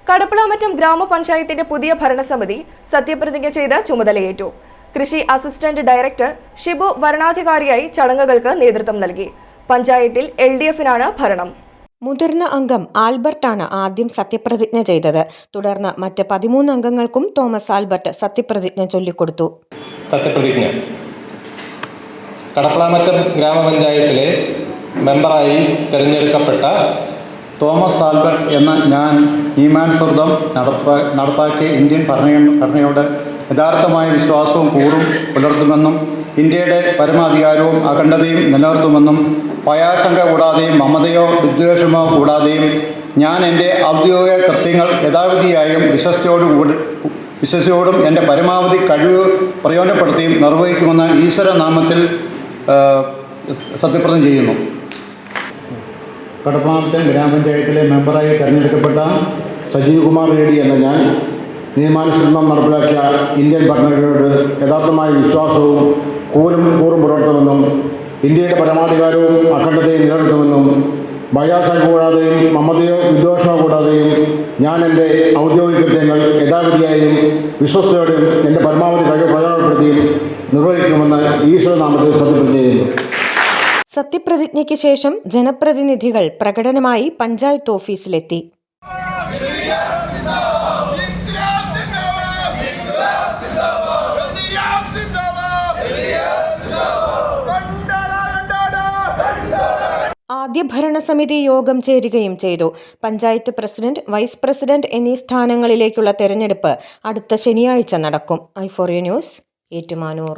കടപ്പളാമറ്റം ഗ്രാമപഞ്ചായത്തിന്റെ പുതിയ ഭരണസമിതി സത്യപ്രതിജ്ഞ ചെയ്ത് ചുമതലയേറ്റു. കൃഷി അസിസ്റ്റന്റ് ഡയറക്ടർ ഷിബു വരണാധികാരിയായി ചടങ്ങുകൾക്ക് നേതൃത്വം നൽകി. പഞ്ചായത്തിൽ LDF-നാണ് ഭരണം. മുതിർന്ന അംഗം ആൽബർട്ടാണ് ആദ്യം സത്യപ്രതിജ്ഞ ചെയ്തത്. തുടർന്ന് മറ്റ് 13 അംഗങ്ങൾക്കും തോമസ് ആൽബർട്ട് സത്യപ്രതിജ്ഞ ചൊല്ലിക്കൊടുത്തു. സത്യപ്രതിജ്ഞ. കടപ്പളാമറ്റം ഗ്രാമപഞ്ചായത്തിലെ മെമ്പറായി തിരഞ്ഞെടുക്കപ്പെട്ട തോമസ് ആൽബർട്ട് എന്ന ഞാൻ നിയമാനുസൃതം നടപ്പാക്കിയ ഇന്ത്യൻ ഭരണയോട് യഥാർത്ഥമായ വിശ്വാസവും കൂറും പുലർത്തുമെന്നും ഇന്ത്യയുടെ പരമാധികാരവും അഖണ്ഡതയും നിലനിർത്തുമെന്നും ഭയാശങ്ക കൂടാതെയും മമതയോ വിദ്വേഷമോ കൂടാതെയും ഞാൻ എൻ്റെ ഔദ്യോഗിക കൃത്യങ്ങൾ യഥാവിധിയായും വിശ്വസ്തയോടും എൻ്റെ പരമാവധി കഴിവ് പ്രയോജനപ്പെടുത്തിയും നിർവഹിക്കുമെന്ന് ഈശ്വരനാമത്തിൽ സത്യപ്രതിജ്ഞ ചെയ്യുന്നു. കടപ്പളാമറ്റം ഗ്രാമപഞ്ചായത്തിലെ മെമ്പറായി തിരഞ്ഞെടുക്കപ്പെട്ട സജീവ് കുമാർ റെഡ്ഡി എന്ന ഞാൻ നിയമാനുസൃതം നടപ്പിലാക്കിയ ഇന്ത്യൻ ഭരണഘടനയോട് യഥാർത്ഥമായ വിശ്വാസവും കൂറും പുലർത്തുമെന്നും ഇന്ത്യയുടെ പരമാധികാരവും അഖണ്ഡതയും നിലനിർത്തുമെന്നും ഭയാശങ്ക കൂടാതെയും മമതയോ വിദ്വേഷമോ കൂടാതെയും ഞാൻ എൻ്റെ ഔദ്യോഗിക കൃത്യങ്ങൾ യഥാവിധിയായും വിശ്വസ്തയോടെയും എൻ്റെ പരമാവധി കഴിവ് പ്രയോജനപ്പെടുത്തിയും നിർവഹിക്കുമെന്ന് ഈശ്വരനാമത്തിൽ സത്യപ്രതിജ്ഞ ചെയ്യുന്നു. സത്യപ്രതിജ്ഞയ്ക്ക് ശേഷം ജനപ്രതിനിധികൾ പ്രകടനമായി പഞ്ചായത്ത് ഓഫീസിലെത്തി. ആദ്യ ഭരണസമിതി യോഗം ചേരുകയും ചെയ്തു. പഞ്ചായത്ത് പ്രസിഡന്റ്, വൈസ് പ്രസിഡന്റ് എന്നീ സ്ഥാനങ്ങളിലേക്കുള്ള തെരഞ്ഞെടുപ്പ് അടുത്ത ശനിയാഴ്ച നടക്കും. i4u news, Ettumanoor.